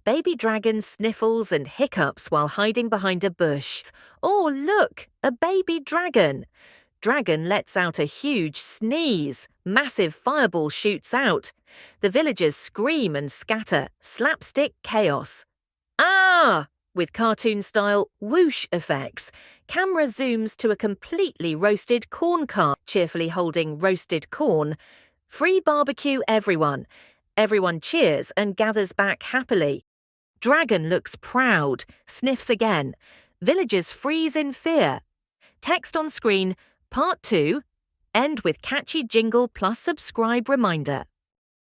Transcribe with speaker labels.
Speaker 1: Baby Dragon sniffles and hiccups while hiding behind a bush. Oh, look, a baby dragon. Dragon lets out a huge sneeze. Massive fireball shoots out. The villagers scream and scatter. Slapstick chaos. Ah! With cartoon-style whoosh effects, camera zooms to a completely roasted corn cart cheerfully holding roasted corn. Free barbecue, everyone. Everyone cheers and gathers back happily. Dragon looks proud, sniffs again. Villagers freeze in fear. Text on screen, Part 2, end with catchy jingle plus subscribe reminder.